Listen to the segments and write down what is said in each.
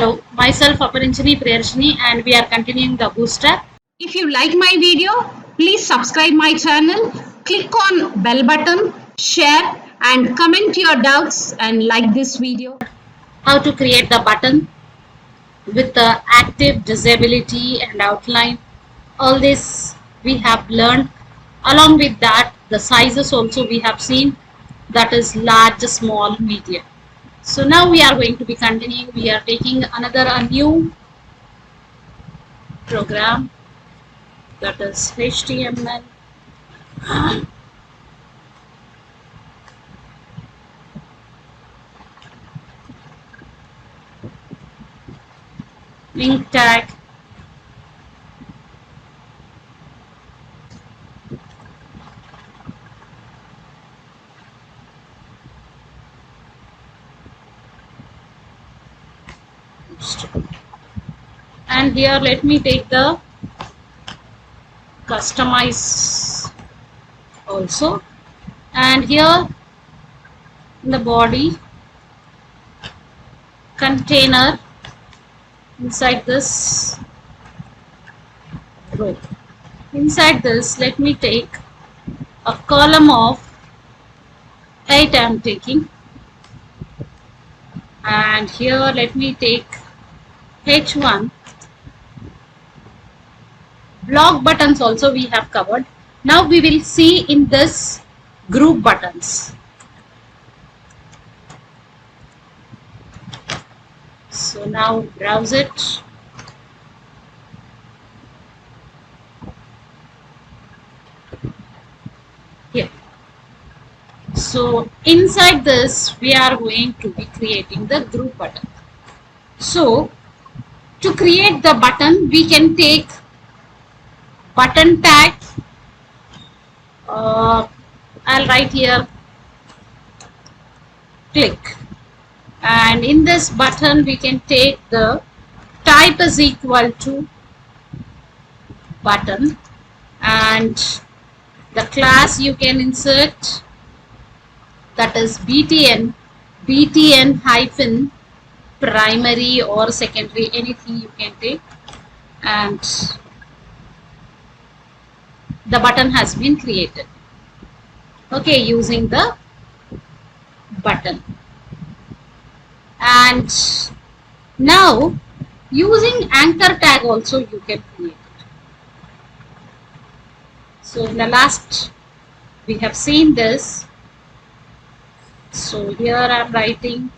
Hello, myself Aparanjani Priyarshini and we are continuing the Bootstrap. If you like my video, please subscribe my channel, click on bell button, share and comment your doubts and like this video. How to create the button with the active disability and outline. All this we have learned. Along with that, the sizes also we have seen, that is large, small, medium. So now we are going to be continuing. We are taking a new program, that is HTML. Link tag, and here let me take the customize also, and here in the body container, inside this row, inside this let me take a column of 8 I am taking, and here let me take H1. Block buttons also we have covered. Now we will see in this group buttons. So now browse it. Here. So inside this we are going to be creating the group button. So to create the button we can take button tag. I'll write here click, and in this button we can take the type is equal to button, and the class you can insert, that is btn hyphen primary or secondary, anything you can take, and the button has been created, okay, using the button. And now using anchor tag also you can create it. So in the last we have seen this. So here I am writing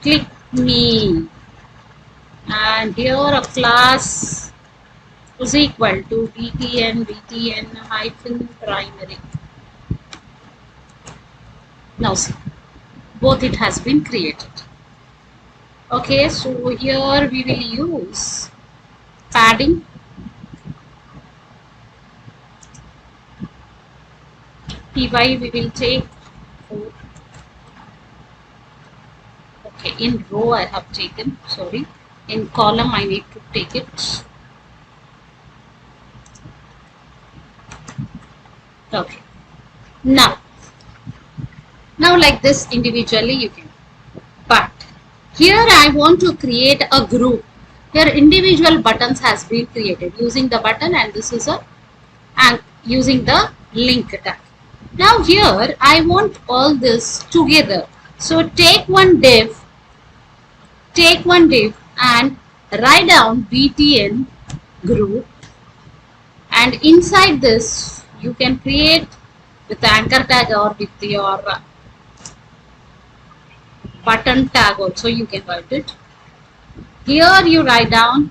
click me, and here a class is equal to btn hyphen primary. Now see, both it has been created. Okay, so here we will use padding. Py we will take 4. Okay, in row I have taken, sorry, in column I need to take it. Okay, now like this individually you can, but here I want to create a group. Here individual buttons has been created using the button, and this is a, and using the link tag. Now here I want all this together. So take one div and write down btn group, and inside this you can create with anchor tag or with your button tag also you can write it. Here you write down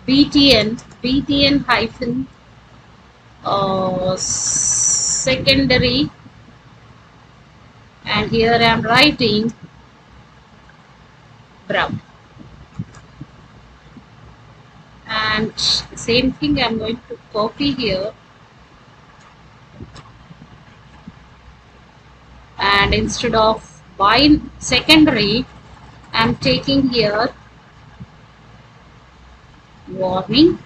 btn hyphen secondary, and here I am writing brown, and the same thing I am going to copy here, and instead of by secondary I am taking here warning,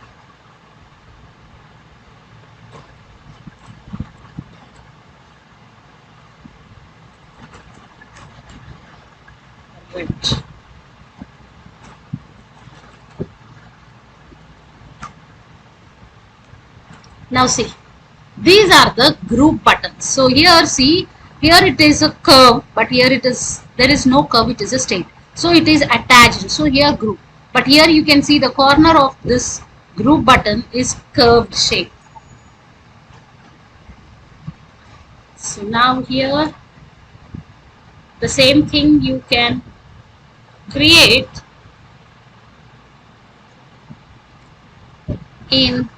Now see, these are the group buttons. So here see, here it is a curve, but here it is, there is no curve, it is a straight. So it is attached. So here group. But here you can see the corner of this group button is curved shape. So now here the same thing you can create in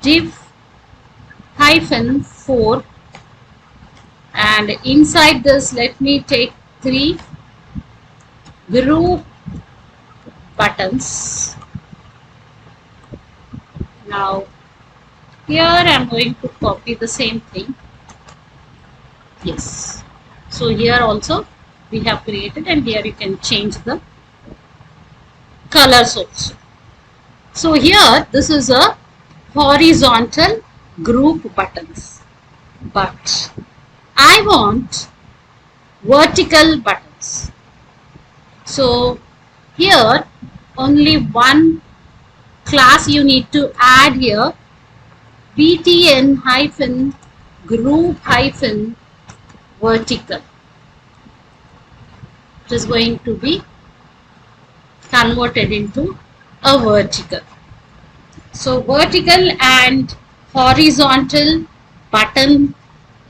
div hyphen 4, and inside this let me take 3 group buttons. Now here I am going to copy the same thing. Yes. So here also we have created, and here you can change the colors also. So here this is a horizontal group buttons, but I want vertical buttons. So here only one class you need to add here, btn hyphen group hyphen vertical. It is going to be converted into a vertical. So vertical and horizontal button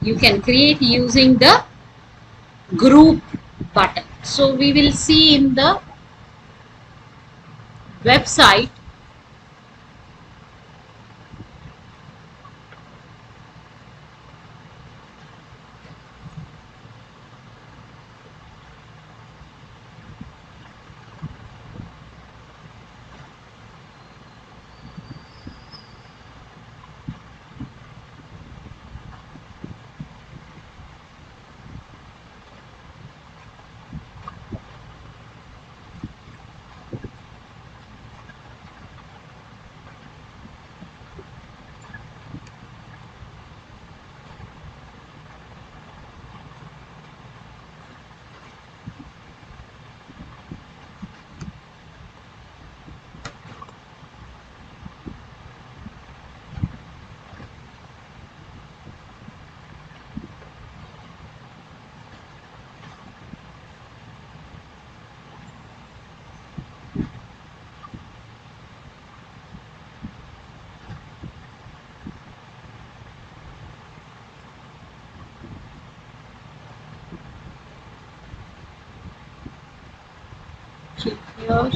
you can create using the group button. So we will see in the website here,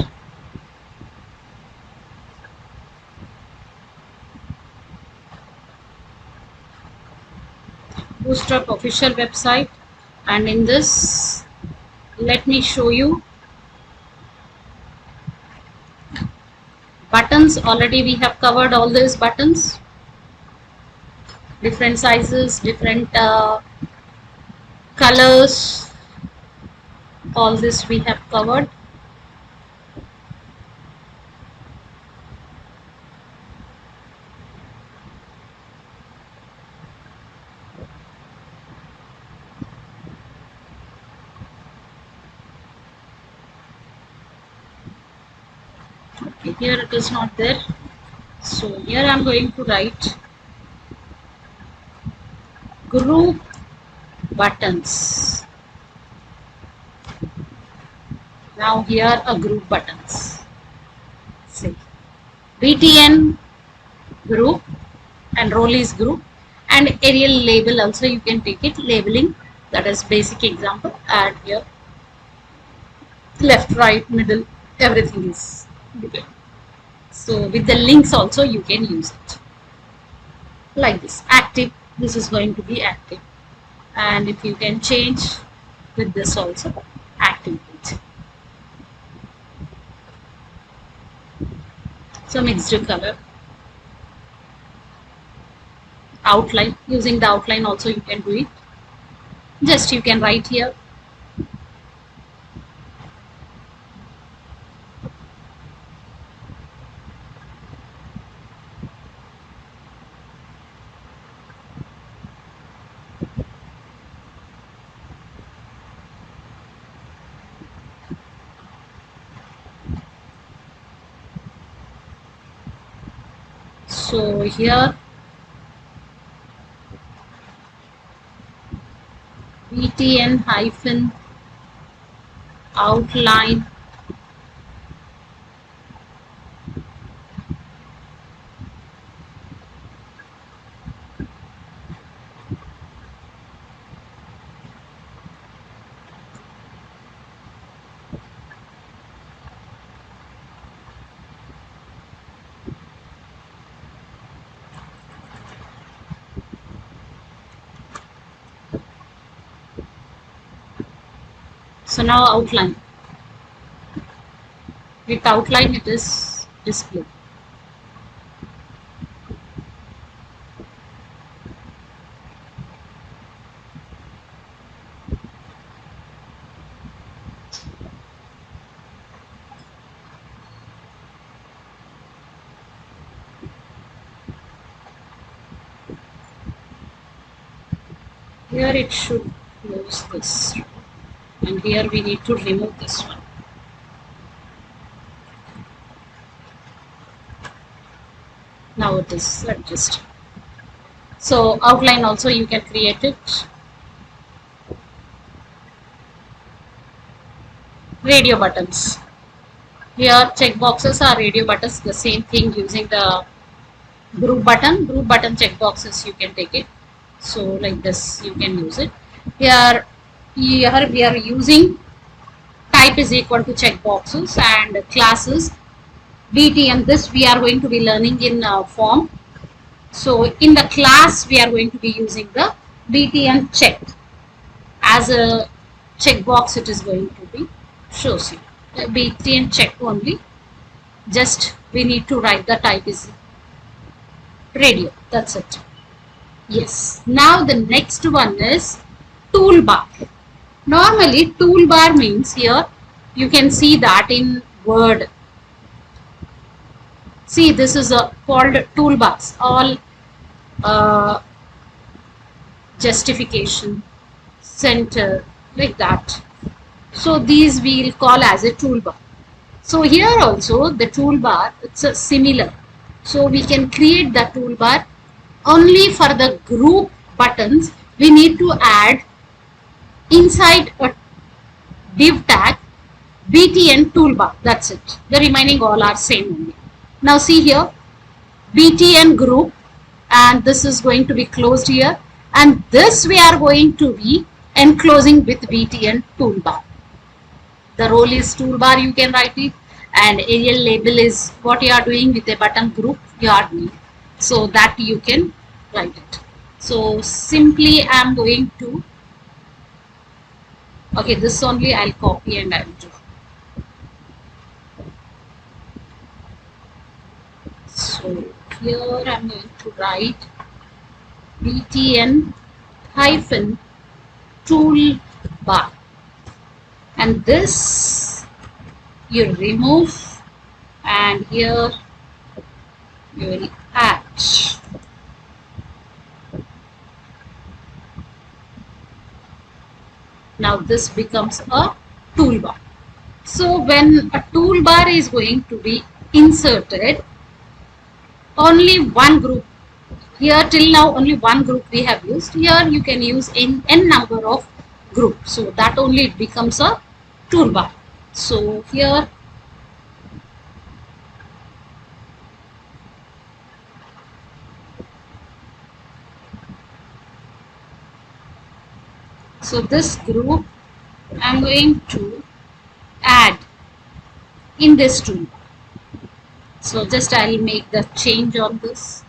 Bootstrap official website, and in this let me show you buttons. Already we have covered all these buttons, different sizes, different colors, all this we have covered. Okay, here it is not there. So here I am going to write group buttons. Now here are group buttons. See, BTN group and Rollies group, and aerial label also you can take it, labeling, that is basic example. Add here left, right, middle, everything is given. So with the links also you can use it like this. Active, this is going to be active, and if you can change with this also, active page. So mixed color, outline, using the outline also you can do it. Just you can write here So here btn hyphen outline. So now outline. With outline it is displayed. Here it should close this, and here we need to remove this one. Now it is adjusted. So outline also you can create it. Radio buttons. Here checkboxes are radio buttons, the same thing using the group button. Group button checkboxes you can take it. So like this you can use it. Here we are using type is equal to checkboxes and classes btn. This we are going to be learning in form. So in the class we are going to be using the btn check as a checkbox. It is going to be shows you btn check only. Just we need to write the type is radio. That's it. Yes. Now the next one is toolbar. Normally toolbar means here you can see that in Word. See, this is called toolbars. All justification, center, like that. So these we will call as a toolbar. So here also the toolbar, it's a similar. So we can create the toolbar only for the group buttons. We need to add inside a div tag btn toolbar. That's it. The remaining all are same only. Now see here btn group, and this is going to be closed here, and this we are going to be enclosing with btn toolbar. The role is toolbar, you can write it, and aerial label is what you are doing with a button group you are doing. So that you can write it. So simply I am going to, okay, this only I'll copy and I'll do. So here I'm going to write btn hyphen toolbar, and this you remove, and here you will add. Now this becomes a toolbar. So when a toolbar is going to be inserted, only one group, here till now only one group we have used. Here you can use n number of groups, so that only it becomes a toolbar. So here so this group I am going to add in this toolbar. So just I will make the change on this.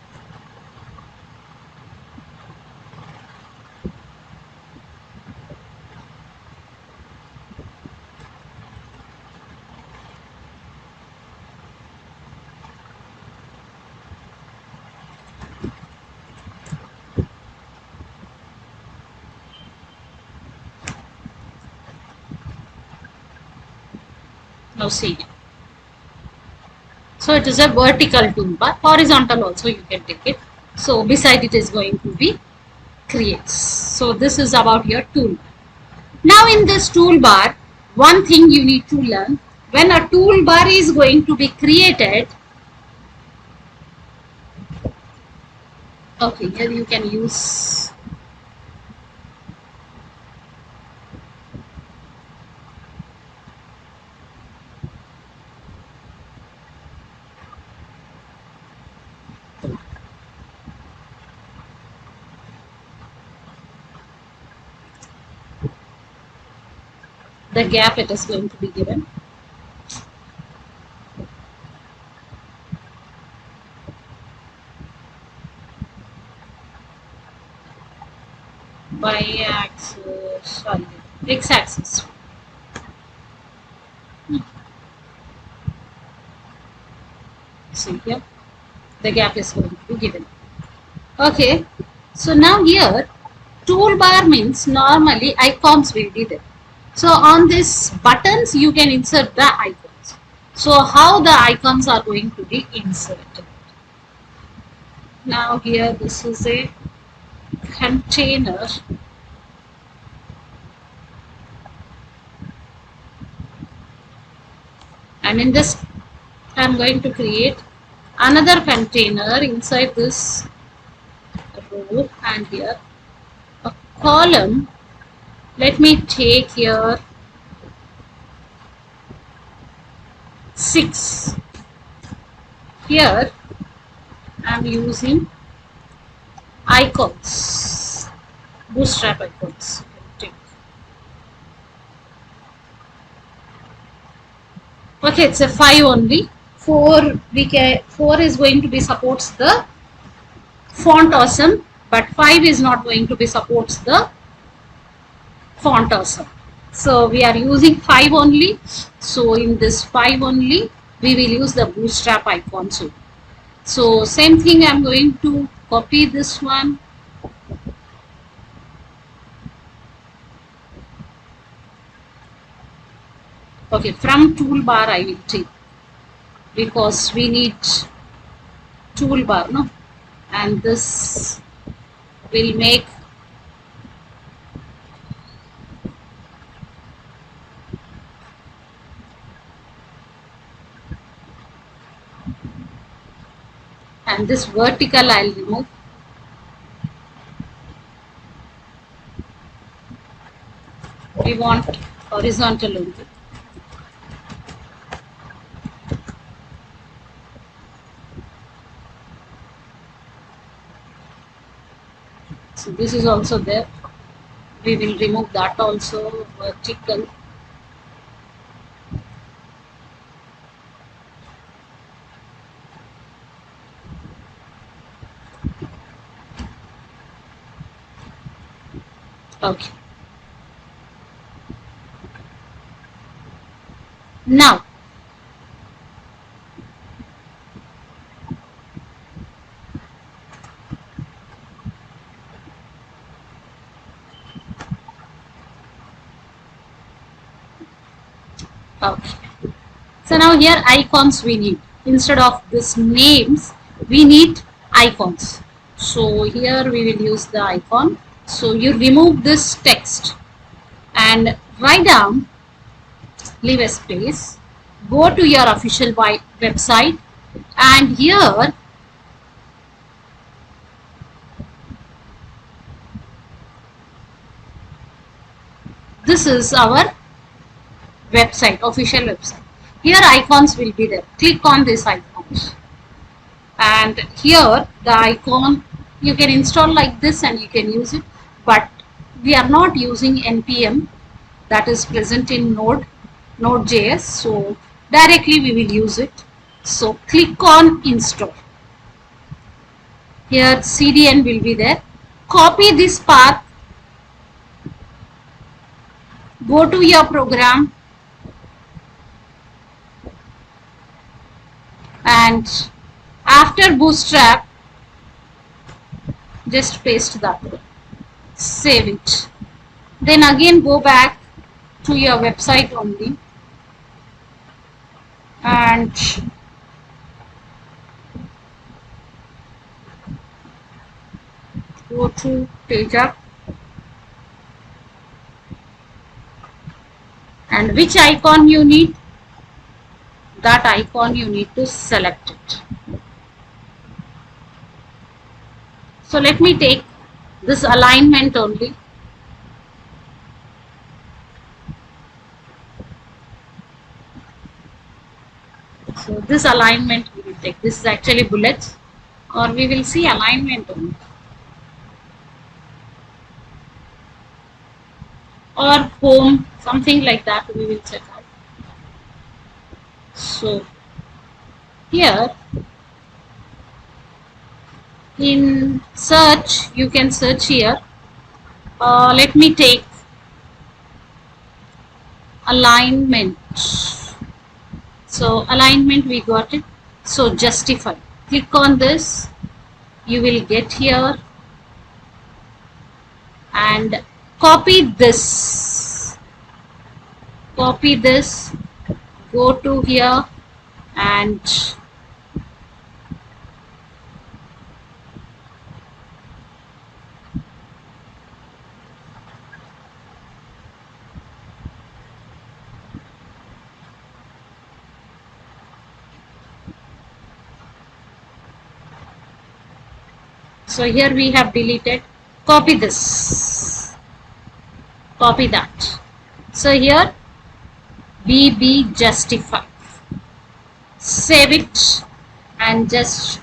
Now see. So it is a vertical toolbar. Horizontal also you can take it. So beside it is going to be creates. So this is about your toolbar. Now in this toolbar, one thing you need to learn, when a toolbar is going to be created, Okay, here you can use the gap it is going to be given. Y-axis, sorry, x-axis. So here the gap is going to be given. Okay, so now here toolbar means normally icons will be there. So on this buttons you can insert the icons. So how the icons are going to be inserted? Now here this is a container, and in this I'm going to create another container inside this row, and here a column. Let me take here 6. Here I'm using icons, bootstrap icons. Okay, it's a 5 only. 4 is going to be supports the font awesome, but 5 is not going to be supports the font awesome. So we are using 5 only. So in this 5 only, we will use the bootstrap icon too. So same thing, I'm going to copy this one. Okay, from toolbar I will take, because we need toolbar, no? And this will make and this vertical I'll remove. We want horizontal only. So this is also there. We will remove that also, vertical. Okay. Now, okay. So now here icons we need. Instead of this names, we need icons. So here we will use the icon. So you remove this text and write down, leave a space, go to your official website, and here this is our website, official website. Here icons will be there. Click on this icons, and here the icon you can install like this and you can use it, but we are not using npm that is present in node.js, so directly we will use it. So click on install. Here cdn will be there. Copy this path, go to your program, and after bootstrap just paste that one, save it, then again go back to your website only and go to page up, and which icon you need, that icon you need to select it. So let me take this alignment only. So this alignment we will take. This is actually bullets, or we will see alignment only, or home, something like that we will check out. So here in search, you can search here. Let me take alignment. So alignment, we got it. So justify. Click on this. You will get here and copy this. Copy this. Go to here and so here we have deleted. Copy this. Copy that. So here BB justify. Save it and just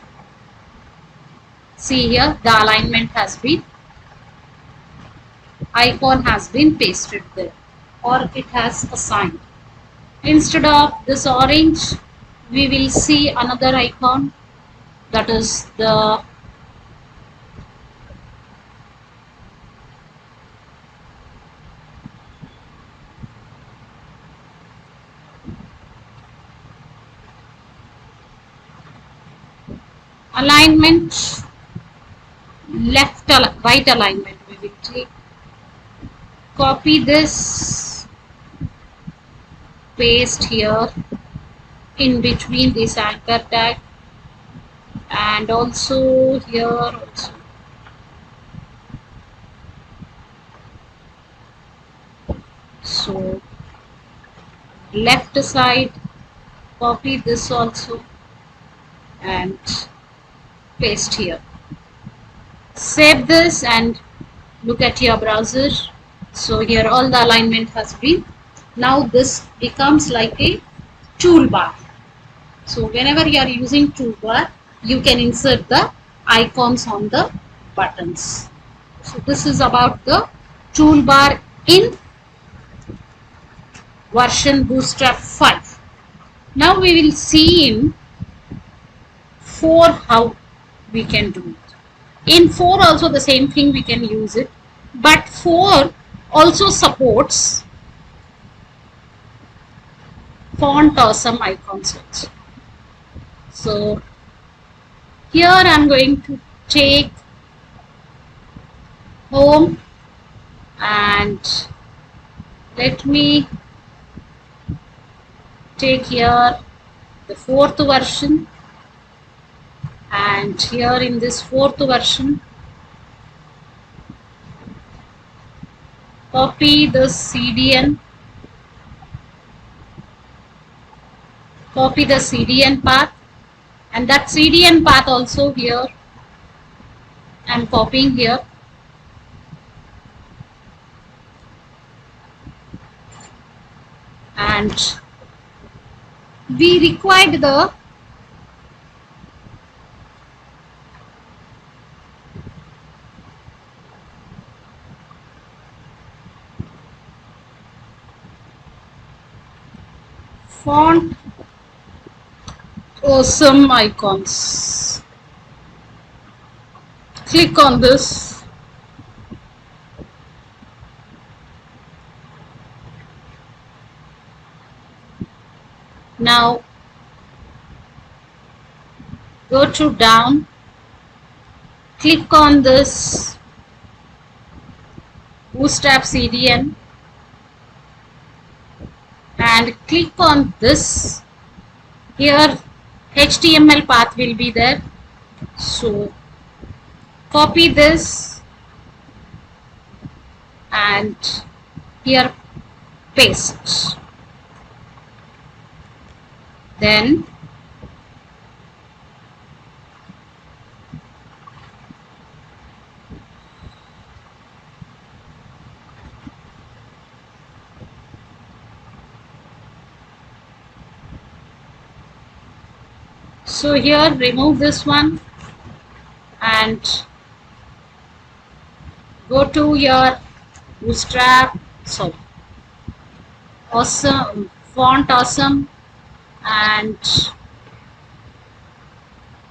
see here the alignment has been, icon has been pasted there, or it has assigned. Instead of this orange, we will see another icon, that is the alignment, right alignment. We will take, copy this, paste here in between this anchor tag, and also here also. So left side, copy this also and paste here. Save this and look at your browser. So here all the alignment has been. Now this becomes like a toolbar. So whenever you are using toolbar, you can insert the icons on the buttons. So this is about the toolbar in version Bootstrap 5. Now we will see in 4 how we can do it. In 4 also the same thing we can use it, but 4 also supports font awesome icons also. So here I am going to take home and let me take here the 4th version, and here in this 4th version copy the CDN, copy the CDN path, and that CDN path also here I am copying here, and we required the font awesome icons. Click on this. Now go to down, click on this Bootstrap CDN and click on this. Here HTML path will be there. So copy this and here paste. Then So here remove this one and go to your Bootstrap, sorry, awesome, font awesome, and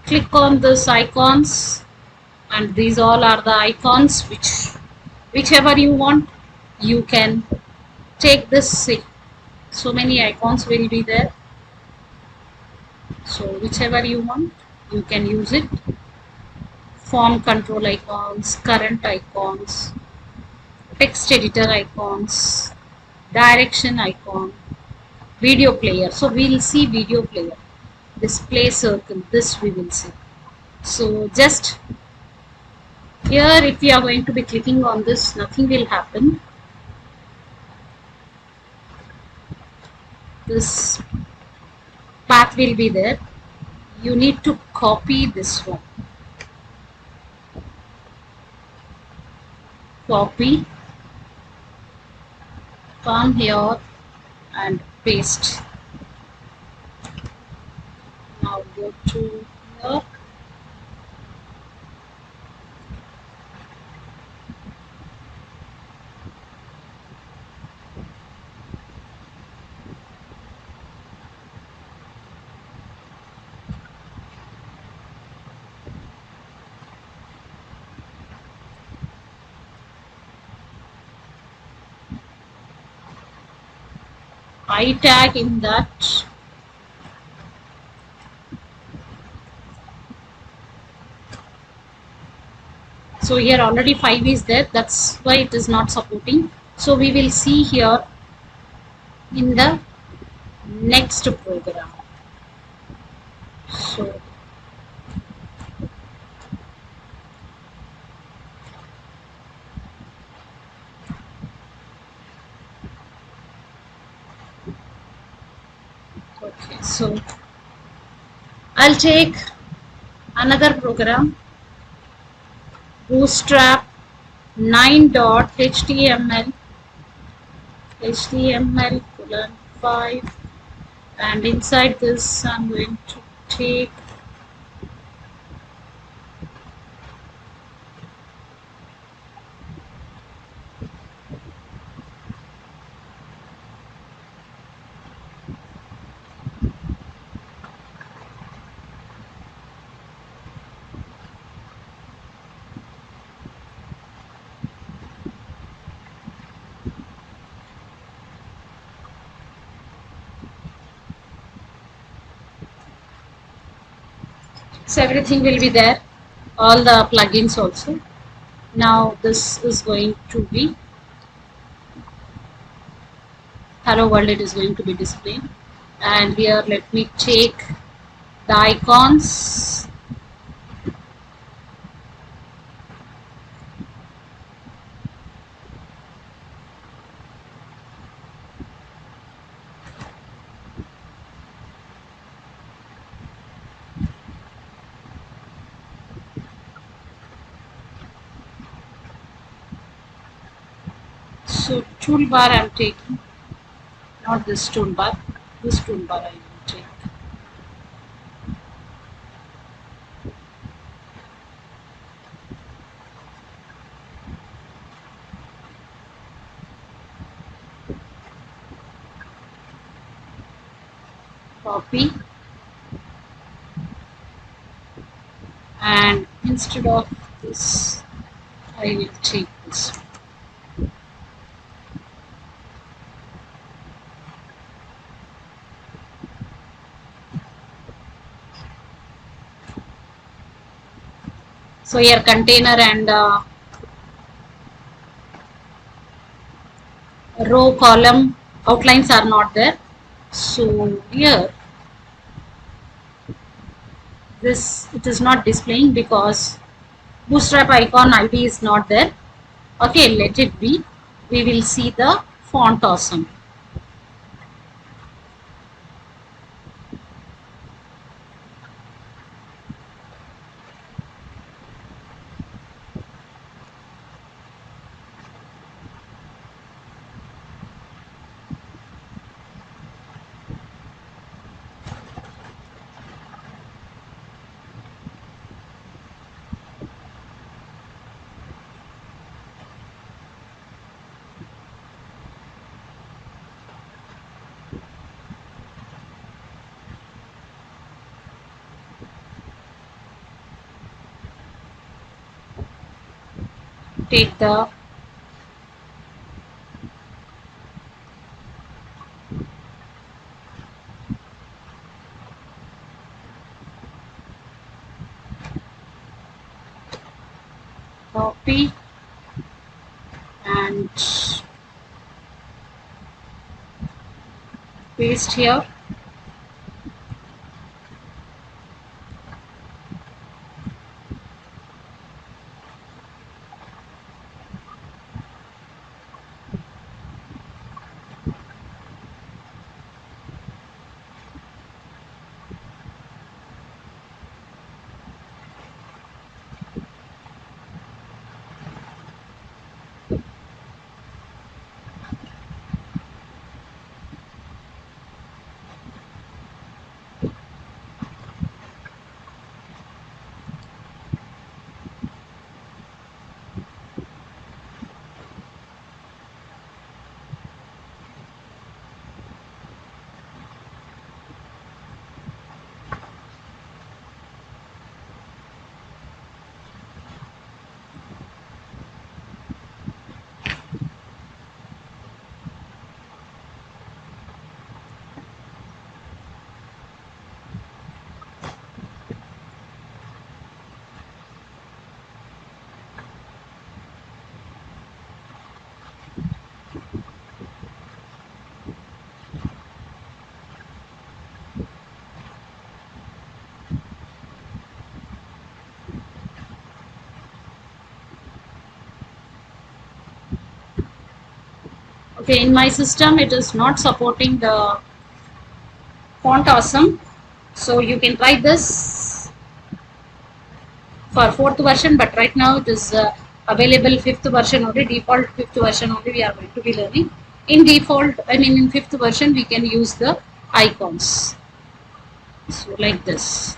click on this icons, and these all are the icons whichever you want. You can take this, so many icons will be there, so whichever you want you can use it. Form control icons, current icons, text editor icons, direction icon, video player. So we'll see video player, display circle, this we will see. So just here if you are going to be clicking on this, nothing will happen. This path will be there. You need to copy this one. Copy, come here and paste. Now go to here. I tag in that. So here already 5 is there, that's why it is not supporting. So we will see here in the next program. So okay, so I'll take another program, Bootstrap 9.html, html colon 5, and inside this I'm going to take so everything will be there, all the plugins also. Now this is going to be hello world, it is going to be displayed, and here let me take the icons. So toolbar I'm taking, not this toolbar, this toolbar I will take. Copy, and instead of this I will take this. So here container and row column outlines are not there. So here this it is not displaying because Bootstrap icon ID is not there. Okay, let it be. We will see the font awesome. take the copy and paste here. Okay, in my system it is not supporting the font awesome. So you can try this for fourth version, but right now it is available fifth version only, default fifth version only we are going to be learning. In default, I mean in fifth version, we can use the icons. So like this.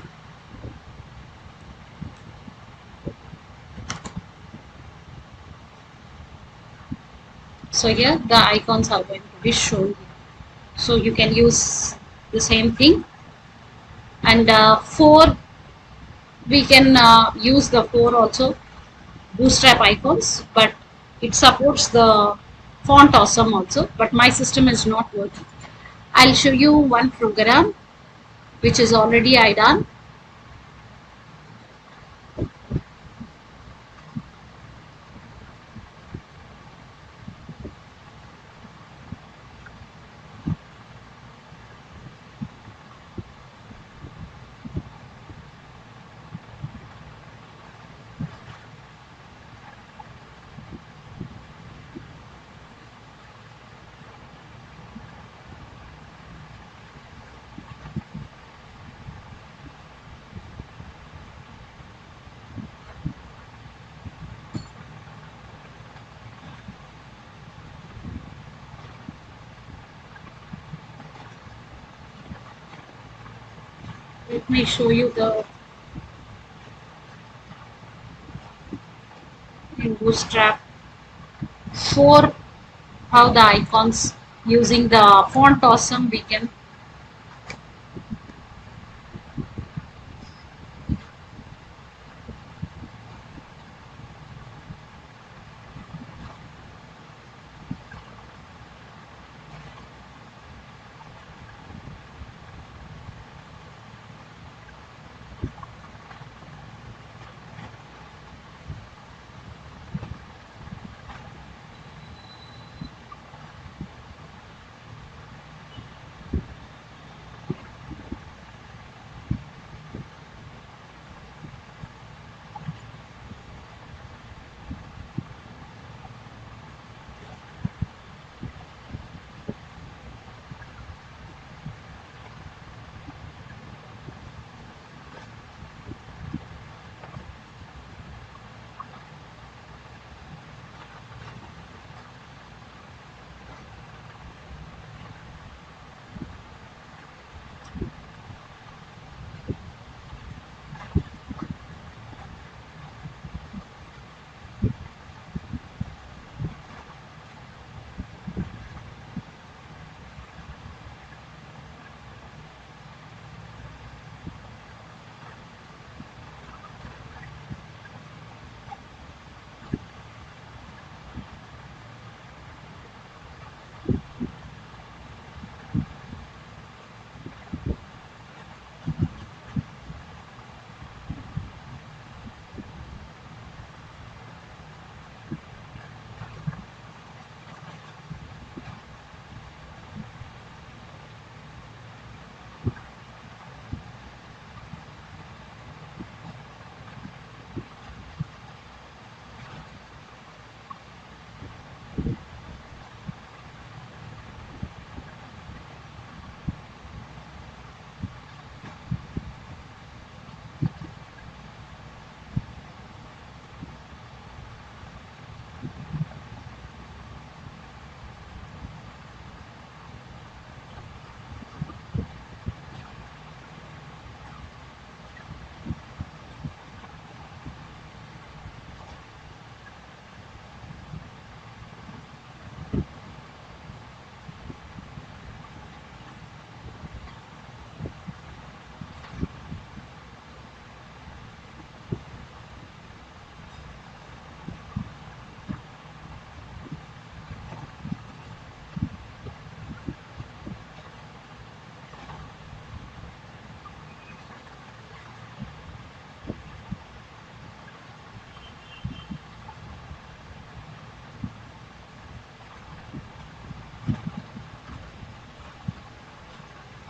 So here the icons are going to be shown. So you can use the same thing. And four, we can use the four also Bootstrap icons, but it supports the font awesome also. But my system is not working. I'll show you one program which is already I done. Let me show you the in Bootstrap 4 how the icons using the font awesome we can.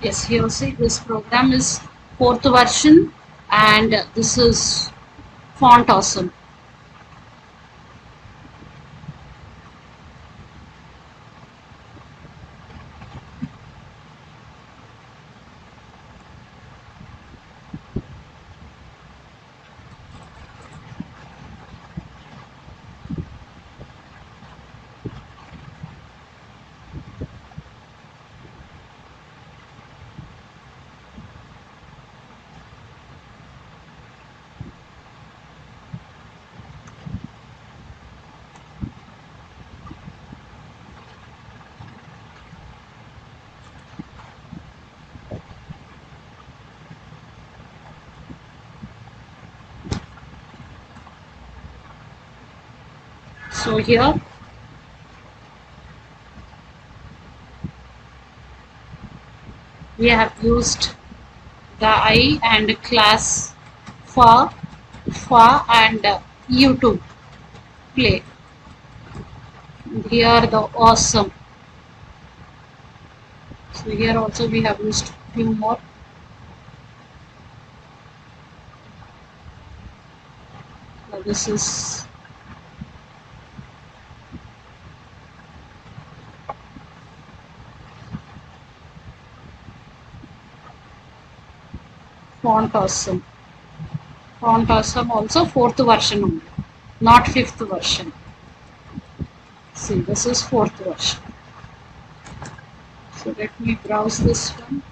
Yes, here see this program is fourth version and this is font awesome. So here we have used the I and class for and you to play. Here the awesome. So here also we have used few more. This is font awesome. Font awesome also fourth version only, not fifth version. See, this is fourth version. So let me browse this one.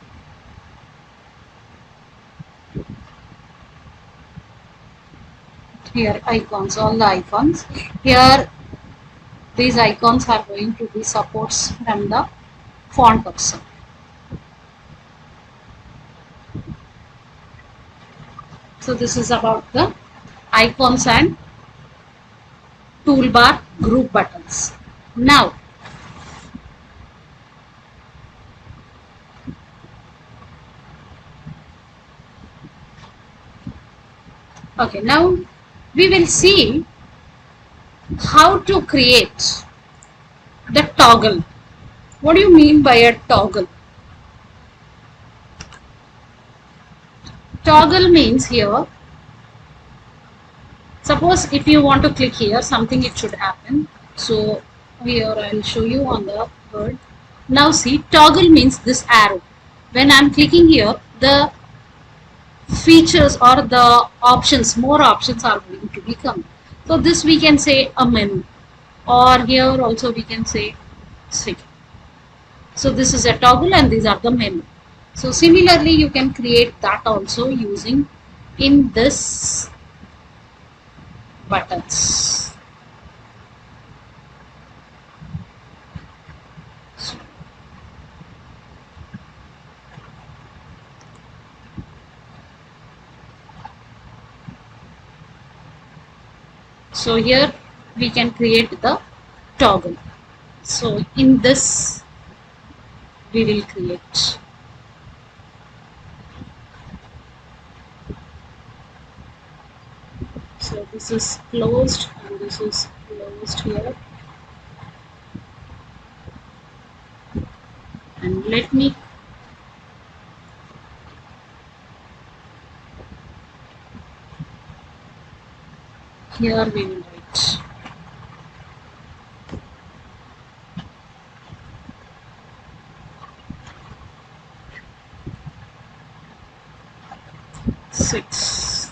Here icons, all the icons. Here these icons are going to be supports from the font awesome. So this is about the icons and toolbar group buttons. Now, okay, now we will see how to create the toggle. What do you mean by a toggle? Toggle means here, suppose if you want to click here, something it should happen. So here I will show you on the word. Now see, toggle means this arrow. When I am clicking here, the features or the options, more options are going to become. So this we can say a menu, or here also we can say switch. So this is a toggle and these are the menu. So similarly you can create that also using in this buttons. So here we can create the toggle. So in this we will create. So this is closed and this is closed here. And let me here we will write 6.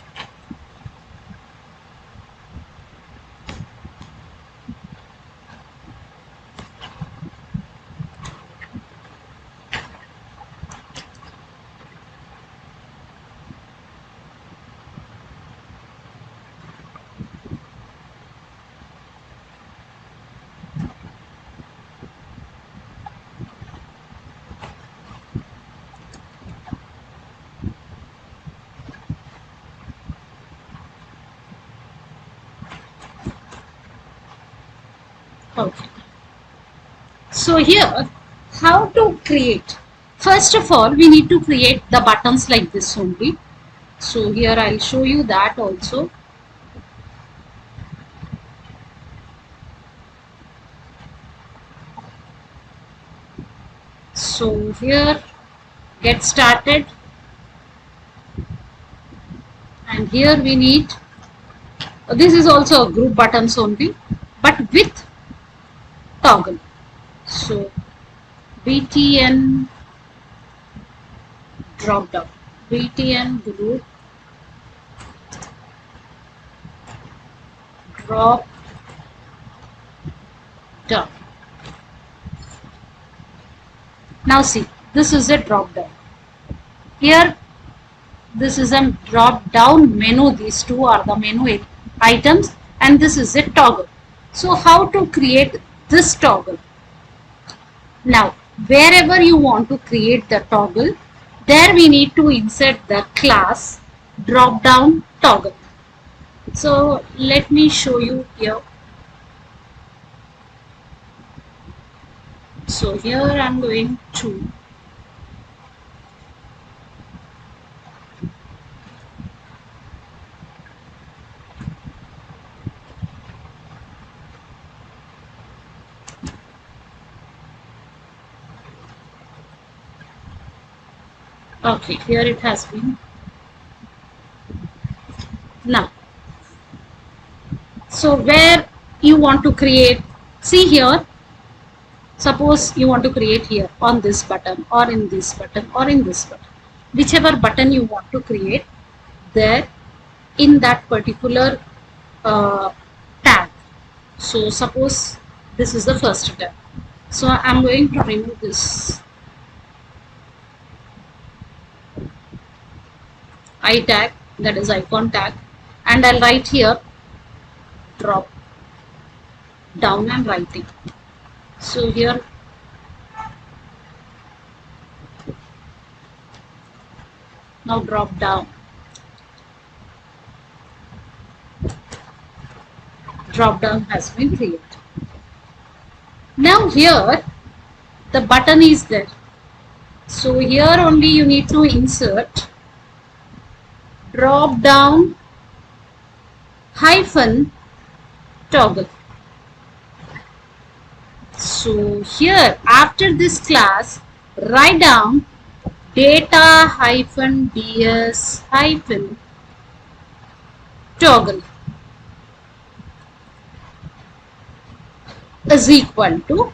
Okay. So here, how to create? First of all, we need to create the buttons like this only. So here I'll show you that also. So here get started, and here we need, this is also a group buttons only, but with toggle. So btn drop down, btn group drop down. Now see, this is a drop down. Here, this is a drop down menu. These two are the menu items, and this is a toggle. So how to create this toggle? Now, wherever you want to create the toggle, there we need to insert the class drop down toggle. So let me show you here. So here I'm going to, okay, here it has been. Now, so where you want to create, see here, suppose you want to create here on this button or in this button or in this button, whichever button you want to create, there in that particular tag. So suppose this is the first tab. So I'm going to remove this I tag, that is icon tag, and I'll write here drop down and writing. So here now drop down has been created. Now here the button is there. So here only you need to insert drop down hyphen toggle. So here after this class, write down data hyphen ds hyphen toggle is equal to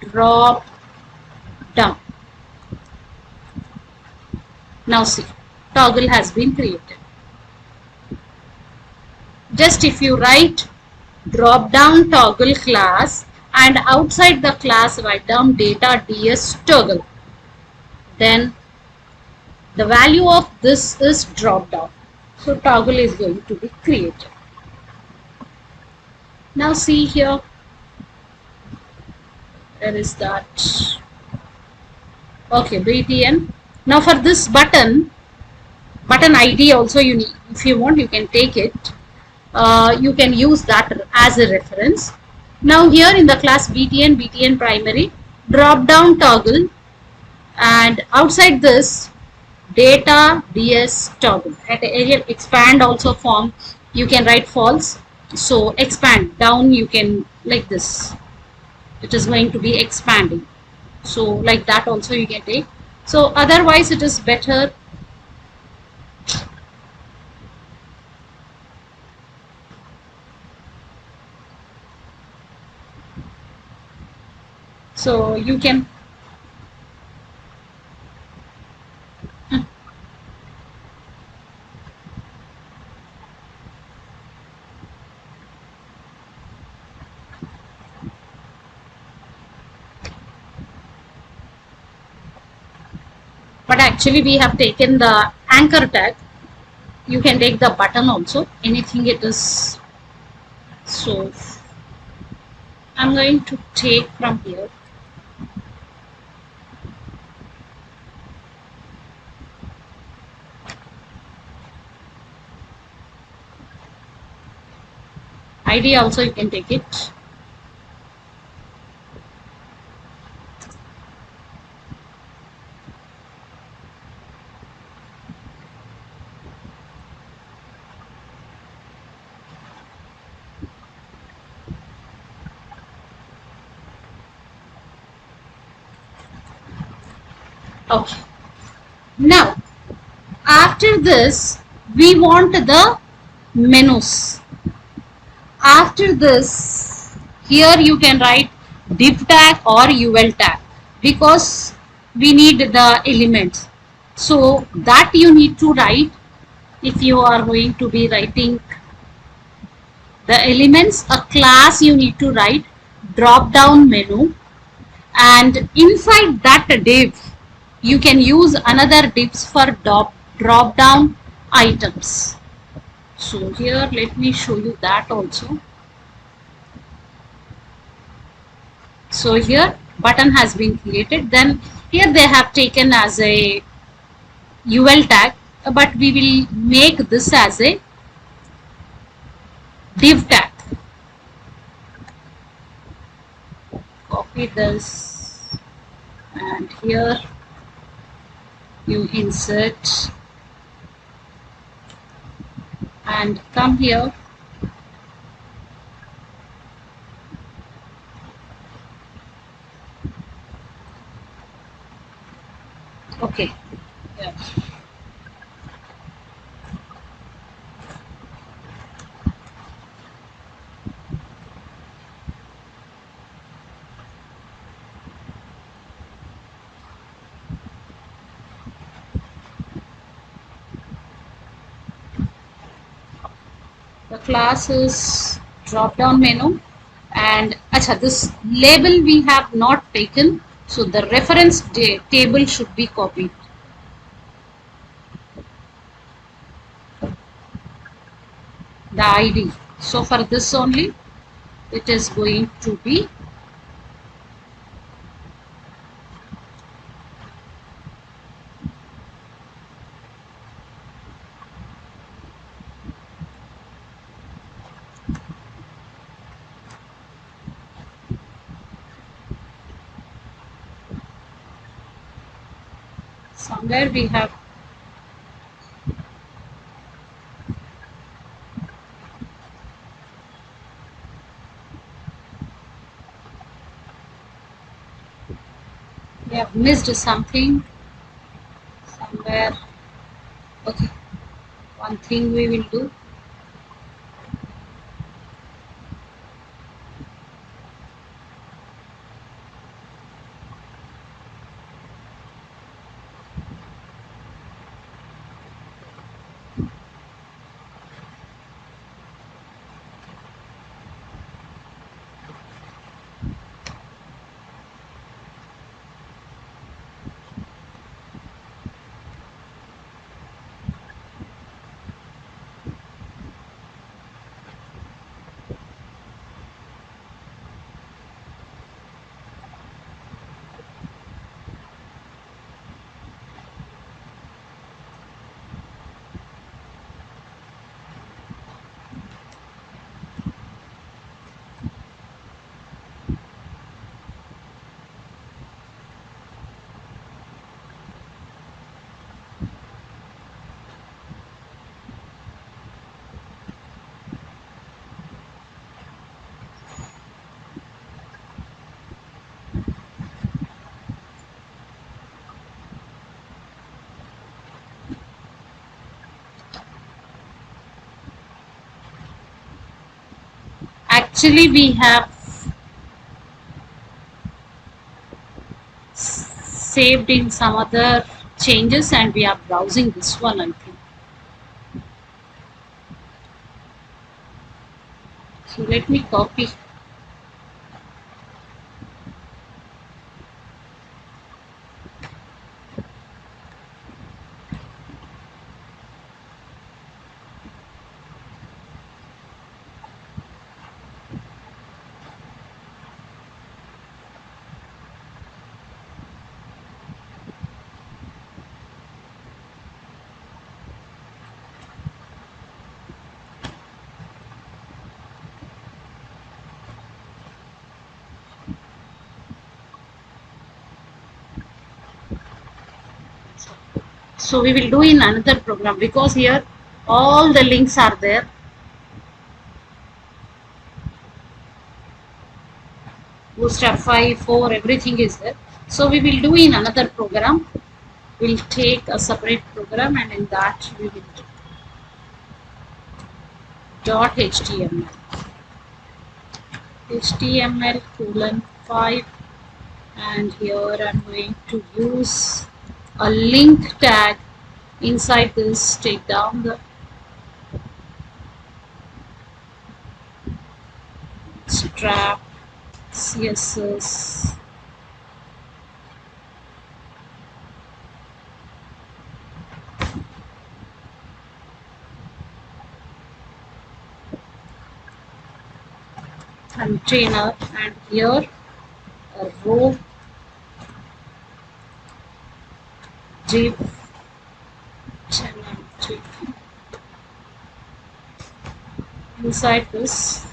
drop down. Now see, toggle has been created. Just if you write drop down toggle class and outside the class write down data ds toggle, then the value of this is drop down. So toggle is going to be created. Now see here, where is that? Okay, btn. Now for this button ID also you need, if you want you can take it. You can use that as a reference. Now here in the class btn primary, drop down toggle, and outside this data ds toggle. At area expand also form, you can write false. So expand down, you can like this, it is going to be expanding. So like that also you can take. So otherwise it is better. So you can, but actually we have taken the anchor tag. You can take the button also, anything it is. So I'm going to take from here. ID also you can take it. Okay. Now, after this, we want the menus. After this, here you can write div tag or UL tag because we need the elements. So that you need to write if you are going to be writing the elements, a class you need to write drop down menu, and inside that div you can use another divs for drop down items. So here let me show you that also. So here button has been created, then here they have taken as a UL tag, but we will make this as a div tag. Copy this and here you insert and come here. Okay. Yeah. The class is drop down menu, and acha, this label we have not taken, so the reference table should be copied, the ID. So for this only it is going to be somewhere we have. We have missed something somewhere. Okay, one thing we will do. Actually, we have saved in some other changes and we are browsing this one, I think. So let me copy. So we will do in another program because here all the links are there. Bootstrap 5, 4, everything is there. So we will do in another program. we'll take a separate program, and in that we will do .html, html colon 5, and here I'm going to use a link tag. Inside this, take down the strap css container, and here a row div tenant. Inside this,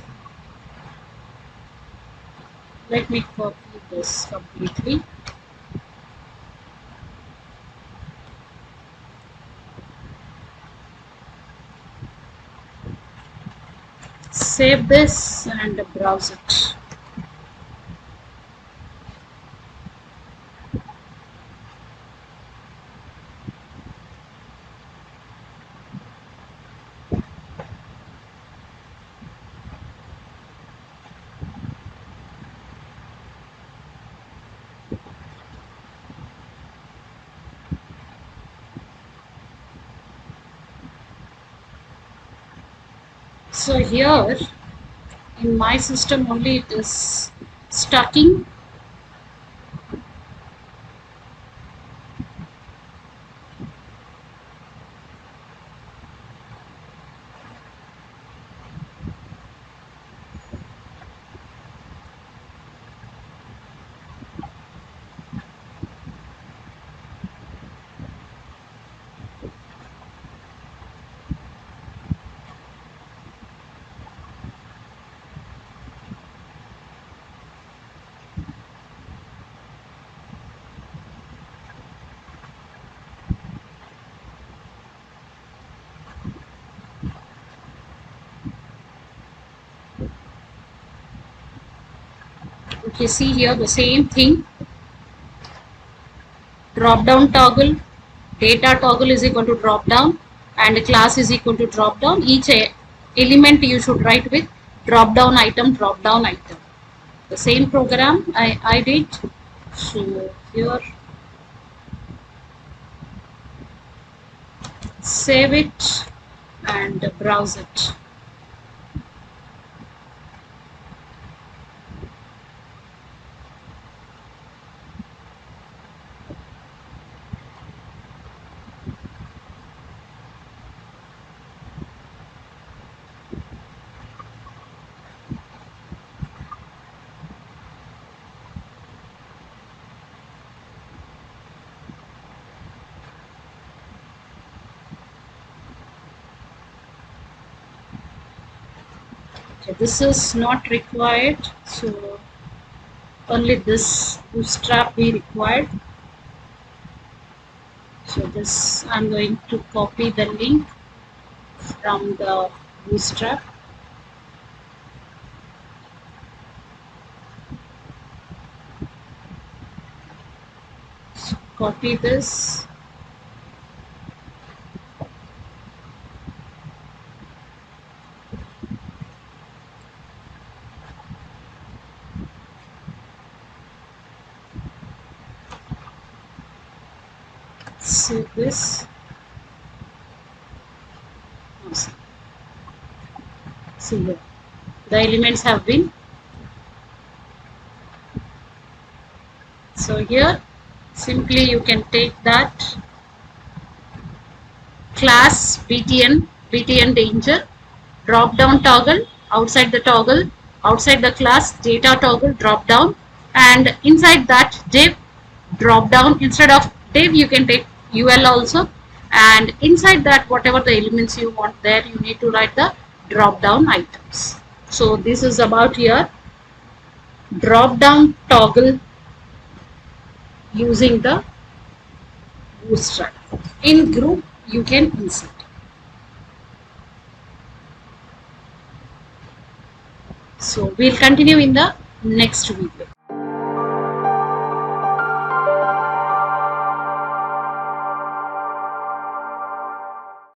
let me copy this completely. Save this and browse it. So here in my system only it is stacking. Okay, see here the same thing. Drop down toggle, data toggle is equal to drop down, and class is equal to drop down. Each element you should write with drop down item, drop down item. The same program I did. So here, save it and browse it. Okay, this is not required, so only this bootstrap we required. So this I'm going to copy the link from the bootstrap. So copy this, save this. See here, the elements have been. So here, simply you can take that class btn danger, drop down toggle, outside the class data toggle drop down, and inside that div drop down. Instead of div you can take ul also, and inside that whatever the elements you want there, you need to write the drop down items. So this is about here drop down toggle using the bootstrap. In group you can insert. So we'll continue in the next video.